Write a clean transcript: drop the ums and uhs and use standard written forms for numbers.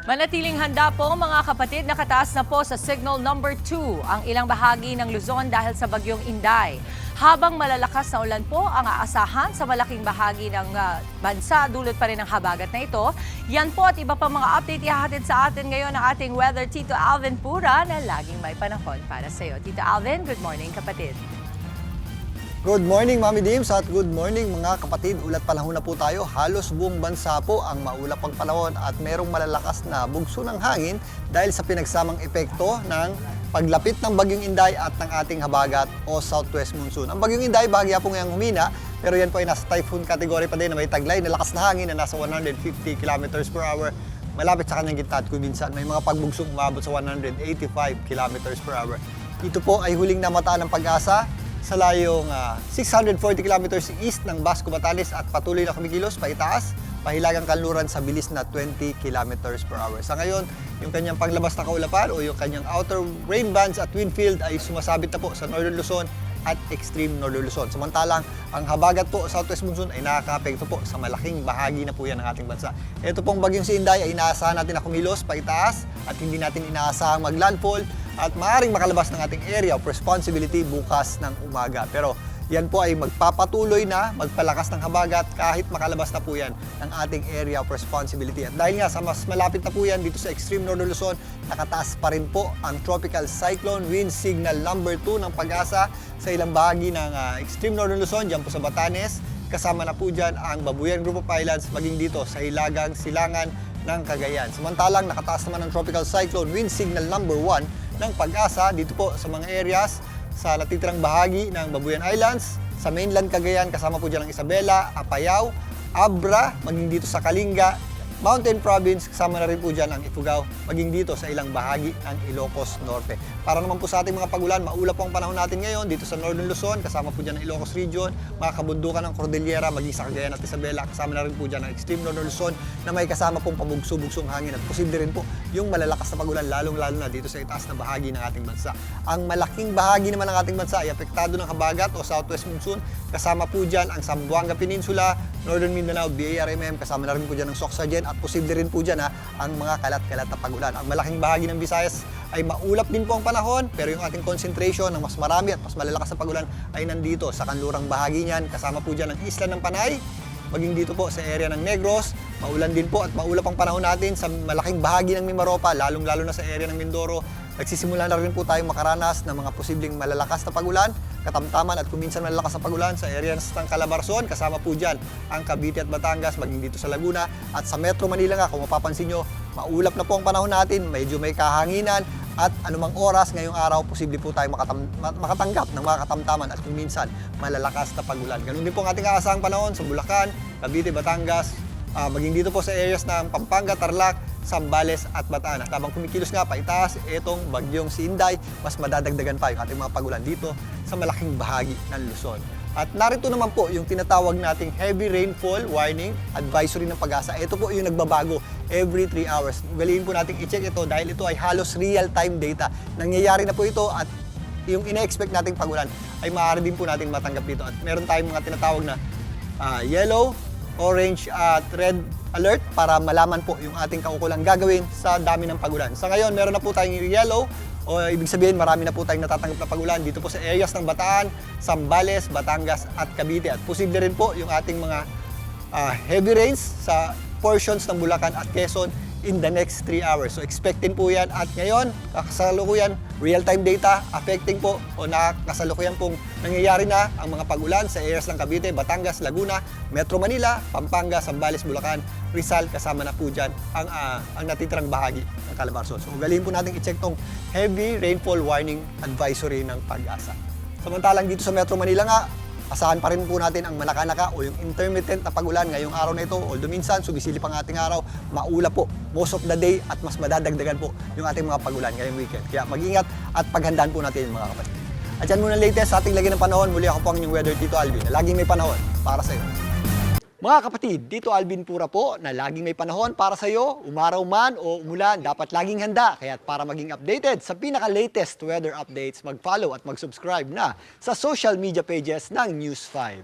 Manatiling handa po mga kapatid, nakataas na po sa signal number 2 ang ilang bahagi ng Luzon dahil sa bagyong Inday. Habang malalakas na ulan po ang aasahan sa malaking bahagi ng bansa, dulot pa rin ang habagat na ito. Yan po at iba pa mga update ihahatid sa atin ngayon ng ating weather Tito Alvin Pura na laging may panahon para sa iyo. Tito Alvin, good morning kapatid. Good morning, Mami Dims, at good morning mga kapatid. Ulat panahon na po tayo. Halos buong bansa po ang maulap ang panahon at merong malalakas na bugso ng hangin dahil sa pinagsamang epekto ng paglapit ng Bagyong Inday at ng ating habagat o southwest monsoon. Ang Bagyong Inday bahagya po ngayong humina, pero yan po ay nasa typhoon category pa din na may taglay na lakas na hangin na nasa 150 kilometers per hour. Malapit sa kanyang gitna at kuminsan may mga pagbugsong umabot sa 185 kilometers per hour. Ito po ay huling namataan ng Pag-asa sa layong 640 kilometers east ng Basco Batanes at patuloy na kumikilos paitaas, pahilagang kanluran sa bilis na 20 kilometers per hour. Sa ngayon, yung kanyang paglabas na kaulapan o yung kanyang outer rain bands at wind field ay sumasabit na po sa Northern Luzon at extreme Northern Luzon. Samantalang, ang habagat po southwest monsoon ay nakaka-apekto po sa malaking bahagi na po yan ng ating bansa. Ito pong bagyong si Inday ay inaasahan natin na kumilos paitaas at hindi natin inaasahang maglandfall at maaaring makalabas ng ating area of responsibility bukas ng umaga. Pero yan po ay magpapatuloy na magpalakas ng habagat kahit makalabas na po yan ng ating area of responsibility. At dahil nga sa mas malapit na po yan dito sa extreme Northern Luzon, nakataas pa rin po ang tropical cyclone wind signal number 2 ng Pag-asa sa ilang bahagi ng extreme Northern Luzon, dyan po sa Batanes. Kasama na po dyan ang Babuyan Group of Islands, maging dito sa hilagang silangan ng Cagayan. Samantalang nakataas naman ang tropical cyclone wind signal number 1 ng Pag-asa dito po sa mga areas sa natitirang bahagi ng Babuyan Islands, sa mainland Cagayan, kasama po dyan ang Isabela, Apayao, Abra, maging dito sa Kalinga, Mountain Province, kasama na rin po dyan ang Ifugao, maging dito sa ilang bahagi ng Ilocos Norte. Para naman po sa ating mga pagulan, maulap po ang panahon natin ngayon dito sa Northern Luzon, kasama po dyan ang Ilocos Region, mga kabundukan ng Cordillera, maging sa Cagayan at Isabela, kasama na rin po dyan ang extreme Northern Luzon na may kasama pong pabugso-bugsong hangin at posible rin po yung malalakas na pagulan, lalong-lalo na dito sa itaas na bahagi ng ating bansa. Ang malaking bahagi naman ng ating bansa ay apektado ng habagat o southwest monsoon, kasama po dyan ang Zamboanga Peninsula, Northern Mindanao, BARMM, kasama na rin po dyan ang Socsagen at posible rin po dyan ang mga kalat-kalat na pagulan. Ang malaking bahagi ng Visayas ay maulap din po ang panahon, pero yung ating concentration ng mas marami at mas malalakas na pagulan ay nandito sa kanlurang bahagi niyan. Kasama po dyan ang Isla ng Panay, maging dito po sa area ng Negros, maulan din po at maulap ang panahon natin sa malaking bahagi ng Mimaropa, lalong-lalo na sa area ng Mindoro. Nagsisimula na rin po tayong makaranas ng mga posibleng malalakas na pagulan, katamtaman at kuminsan malalakas na pagulan sa area ng Calabarzon, kasama po dyan ang Cavite at Batangas, maging dito sa Laguna at sa Metro Manila nga, kung mapapansin nyo, maulap na po ang panahon natin, medyo may kahanginan at anumang oras ngayong araw, posible po tayo makatanggap ng mga katamtaman at kuminsan malalakas na pagulan. Ganun din po ang ating aasahang panahon sa Bulacan, Cavite, Batangas, maging dito po sa areas ng Pampanga, Tarlac, Zambales at Bataan. At habang kumikilos nga paitaas, itong bagyong si Inday, mas madadagdagan pa yung ating mga pagulan dito sa malaking bahagi ng Luzon. At narito naman po yung tinatawag nating heavy rainfall warning advisory ng Pag-asa. Ito po yung nagbabago every 3 hours. Ugaliin po nating i-check ito dahil ito ay halos real-time data. Nangyayari na po ito at yung ine-expect nating pagulan ay maaari din po natin matanggap dito. At meron tayong mga tinatawag na yellow, orange at red alert para malaman po yung ating kaukulang gagawin sa dami ng pagulan. Sa ngayon, meron na po tayong yellow o ibig sabihin marami na po tayong natatanggap na pagulan dito po sa areas ng Bataan, Zambales, Batangas at Cavite. At posible rin po yung ating mga heavy rains sa portions ng Bulacan at Quezon in the next 3 hours. So expectin po yan at ngayon, kasalukuyan, real-time data, affecting po o nakasalukuyan pong nangyayari na ang mga pagulan sa areas ng Cavite, Batangas, Laguna, Metro Manila, Pampanga, Zambales, Bulacan, Rizal, kasama na po dyan ang natitirang bahagi ng Calabarzon. So ugaliin po natin i-check tong heavy rainfall warning advisory ng Pag-asa. Samantalang dito sa Metro Manila nga, asahan pa rin po natin ang manakanaka o yung intermittent na pagulan ngayong araw na ito. Although minsan, sumisilip ang ating araw, maulap po most of the day at mas madadagdagan po yung ating mga pagulan ngayong weekend. Kaya mag-ingat at paghandaan po natin mga kapatid. At yan muna latest sa ating lagi ng panahon. Muli ako po ang inyong weather Tito Alvin na laging may panahon para sa iyo. Mga kapatid, dito Alvin Pura po na laging may panahon para sa iyo, umaraw man o umulan, dapat laging handa. Kaya para maging updated sa pinaka-latest weather updates, mag-follow at mag-subscribe na sa social media pages ng News 5.